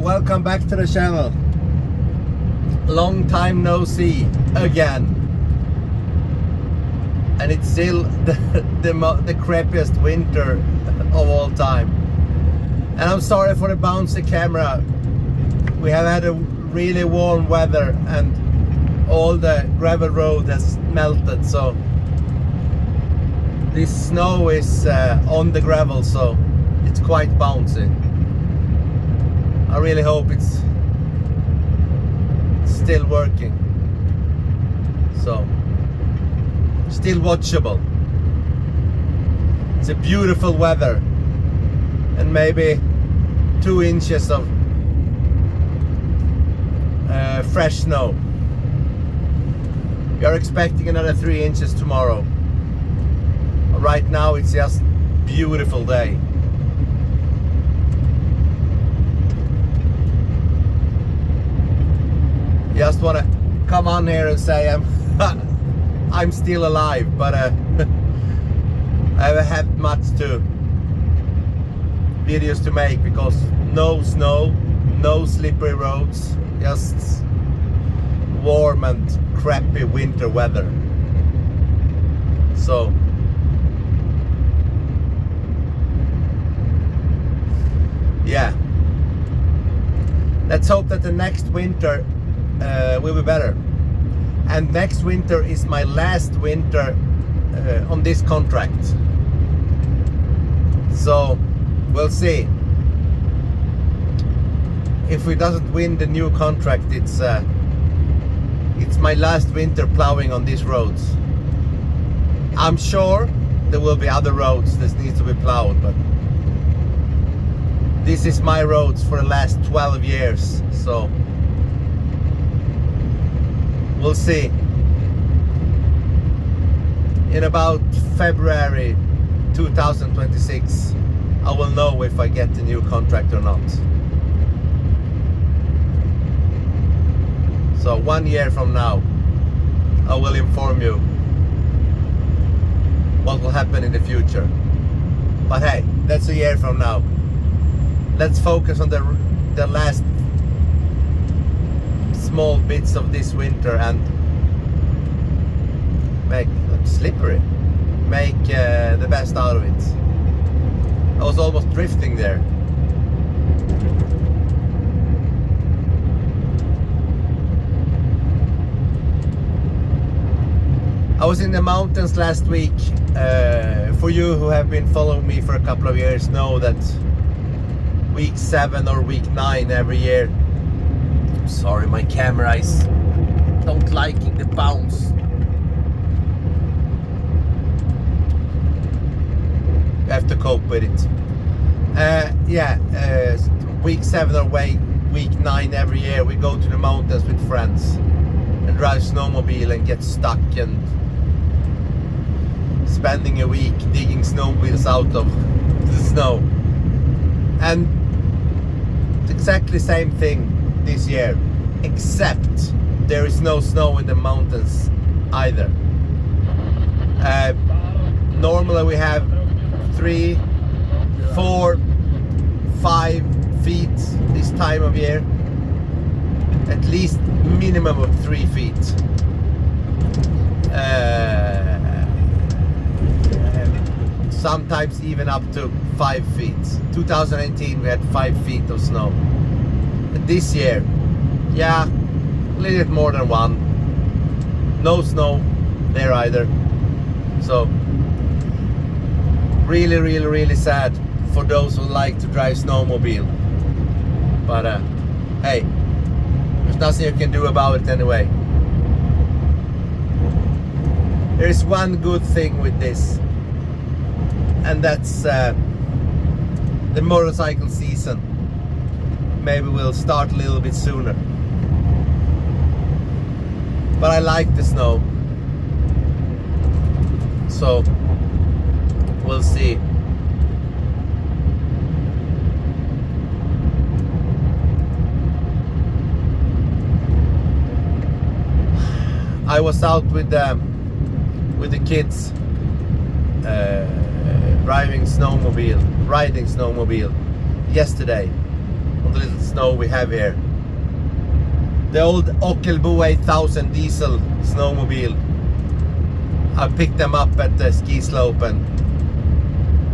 welcome back to the channel. Long time no see again, and it's still the crappiest winter of all time. And I'm sorry for the bouncy camera. We have had a really warm weather and all the gravel road has melted, so this snow is on the gravel, so it's quite bouncy. I really hope it's still working, so still watchable. It's a beautiful weather, and maybe 2 inches of fresh snow. We are expecting another 3 inches tomorrow. Right now it's just beautiful day. Just want to come on here and say I'm still alive, but I haven't had much videos to make because no snow, no slippery roads, just warm and crappy winter weather. So yeah, let's hope that the next winter will be better. And next winter is my last winter on this contract, so we'll see. If we doesn't win the new contract, it's my last winter plowing on these roads. I'm sure there will be other roads that needs to be plowed, but this is my roads for the last 12 years, so we'll see. In about February 2026, I will know if I get the new contract or not. So 1 year from now, I will inform you what will happen in the future. But hey, that's a year from now. Let's focus on the last small bits of this winter and make it slippery. Make the best out of it. I was almost drifting there. I was in the mountains last week. For you who have been following me for a couple of years know that week 7 or week 9 every year. Sorry, my camera is don't liking the bounce. You have to cope with it. Week 7 or week 9 every year we go to the mountains with friends and drive snowmobile and get stuck and spending a week digging snowmobiles out of the snow. And it's exactly the same thing this year, except there is no snow in the mountains either. Normally we have 3, 4, 5 feet this time of year, at least minimum of 3 feet. Sometimes even up to 5 feet. 2018 we had 5 feet of snow. And this year, yeah, a little bit more than 1. No snow there either. So really sad for those who like to drive snowmobile. But hey, there's nothing you can do about it anyway. There is one good thing with this, and that's the motorcycle season. Maybe we'll start a little bit sooner. But I like the snow, so we'll see. I was out with the kids riding snowmobile yesterday, on the little snow we have here. The old Ockelbo 8000 diesel snowmobile. I picked them up at the ski slope and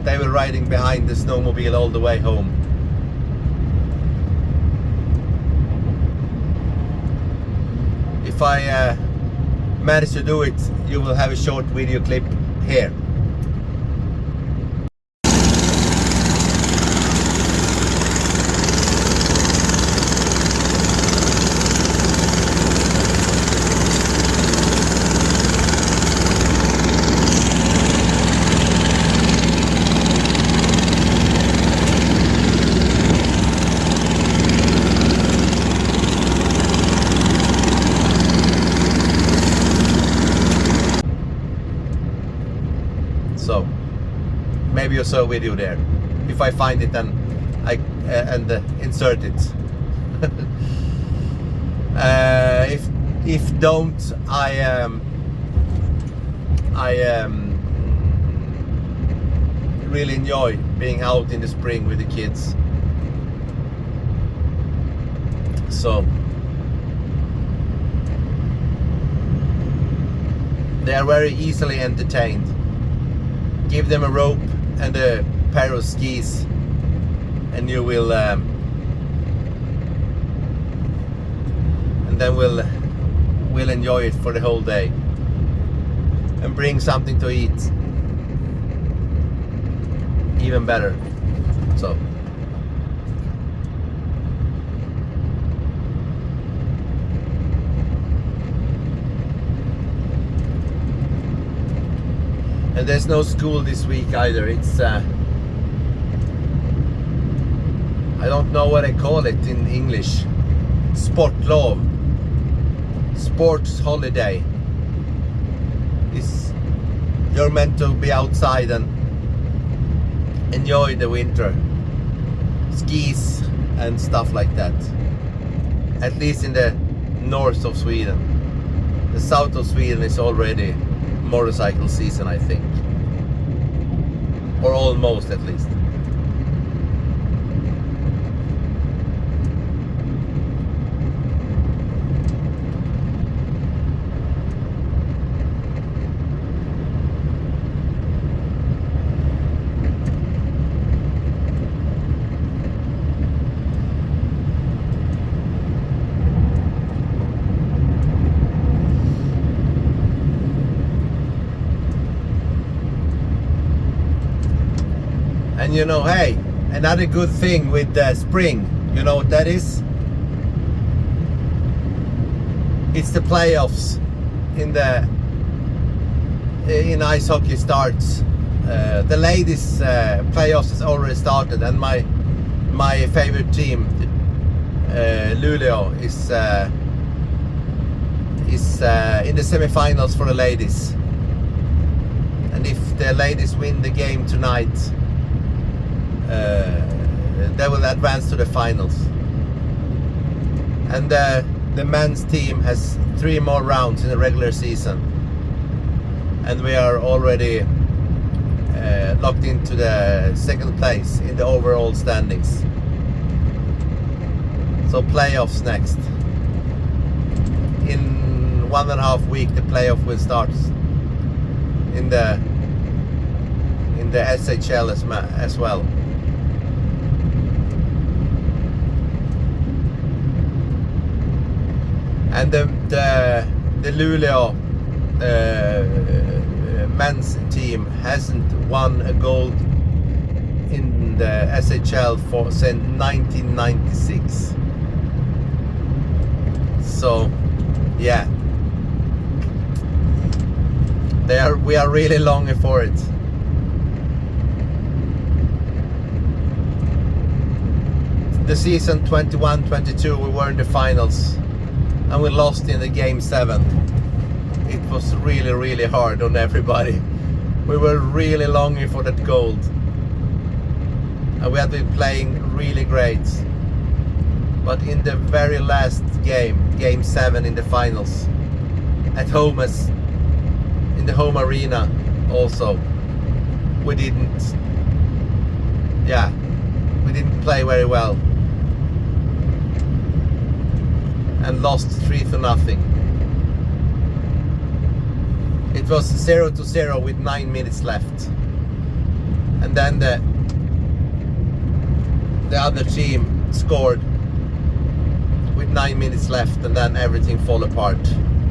they were riding behind the snowmobile all the way home. If I manage to do it, you will have a short video clip here. So maybe you saw a video there. If I find it, then I insert it. If don't, I really enjoy being out in the spring with the kids. So they are very easily entertained. Give them a rope and a pair of skis and you will and then we'll enjoy it for the whole day and bring something to eat, even better. So and there's no school this week either. It's I don't know what they call it in English. Sportlov. Sports holiday. You're meant to be outside and enjoy the winter. Skis and stuff like that. At least in the north of Sweden. The south of Sweden is already motorcycle season, I think, or almost at least. And you know, hey, another good thing with the spring, you know what that is? It's the playoffs in ice hockey starts. The ladies playoffs has already started, and my favorite team, Luleå, is in the semifinals for the ladies. And if the ladies win the game tonight, they will advance to the finals. And the men's team has 3 more rounds in the regular season, and we are already locked into the 2nd place in the overall standings. So playoffs next. In 1.5 weeks the playoff will start in the SHL as well. And the Luleå men's team hasn't won a gold in the SHL since 1996. So yeah, we are really longing for it. The season 21-22 we were in the finals and we lost in the game 7. It was really, really hard on everybody. We were really longing for that gold. And we had been playing really great. But in the very last game, game 7 in the finals, at home in the home arena also, we didn't play very well. and lost 3-0. It was 0-0 with 9 minutes left, and then the other team scored with 9 minutes left, and then everything fall apart.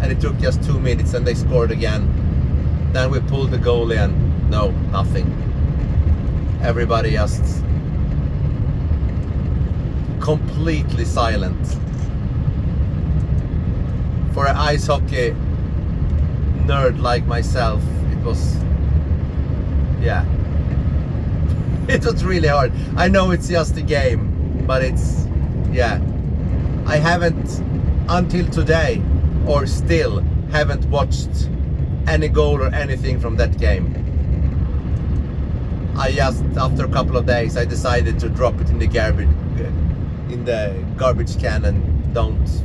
And it took just 2 minutes, and they scored again. Then we pulled the goalie, and no, nothing. Everybody just completely silent. For an ice hockey nerd like myself, it was, yeah, it was really hard. I know it's just a game, but it's, yeah, I haven't until today, or still haven't watched any goal or anything from that game. I just, after a couple of days, I decided to drop it in the garbage can and don't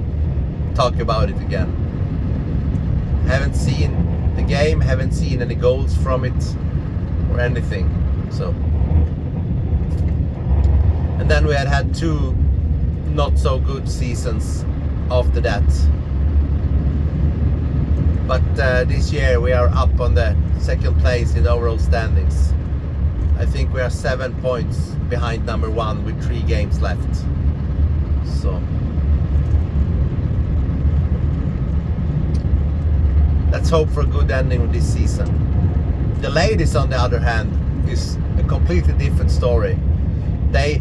talk about it again. Haven't seen the game, haven't seen any goals from it or anything. So, and then we had 2 not so good seasons after that. But this year we are up on the 2nd place in the overall standings. I think we are 7 points behind number 1 with 3 games left. So let's hope for a good ending of this season. The ladies, on the other hand, is a completely different story. The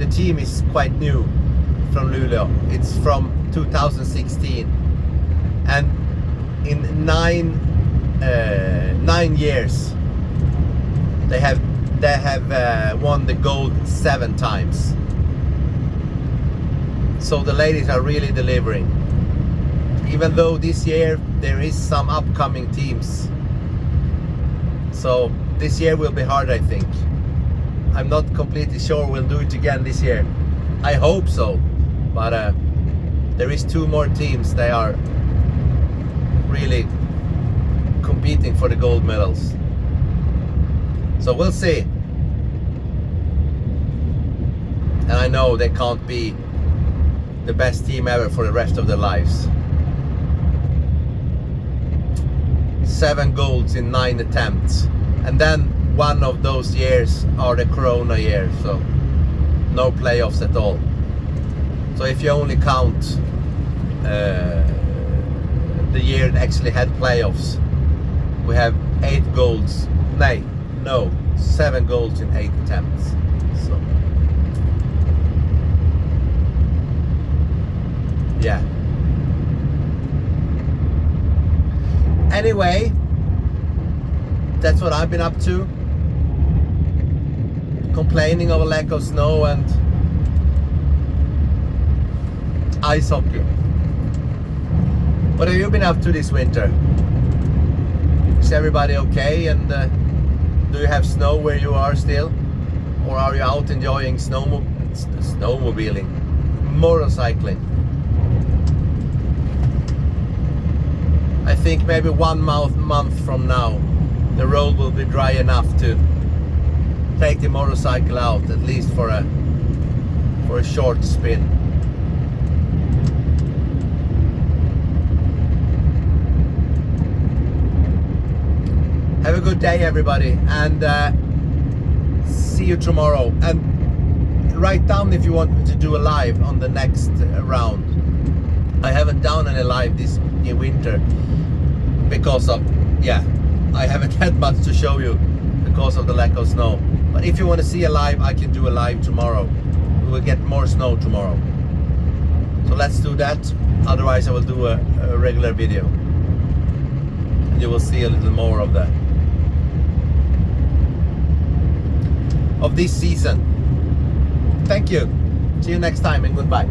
team is quite new from Luleå. It's from 2016, and in 9 years they have won the gold 7 times. So the ladies are really delivering. Even though this year there is some upcoming teams. So this year will be hard, I think. I'm not completely sure we'll do it again this year. I hope so. But there is 2 more teams. They are really competing for the gold medals. So we'll see. And I know they can't be the best team ever for the rest of their lives. 7 goals in 9 attempts, and then one of those years are the Corona years, so no playoffs at all. So if you only count the year that actually had playoffs, we have 8 goals. No, 7 goals in 8 attempts. So yeah. Anyway, that's what I've been up to. Complaining of a lack of snow and ice hockey. What have you been up to this winter? Is everybody okay? And do you have snow where you are still? Or are you out enjoying snowmobiling, motorcycling? I think maybe 1 month from now, the road will be dry enough to take the motorcycle out, at least for a short spin. Have a good day, everybody, and see you tomorrow. And write down if you want me to do a live on the next round. I haven't done any live this winter because of, yeah, I haven't had much to show you because of the lack of snow. But if you want to see a live, I can do a live tomorrow. We will get more snow tomorrow. So let's do that. Otherwise I will do a regular video. And you will see a little more of this season. Thank you. See you next time, and goodbye.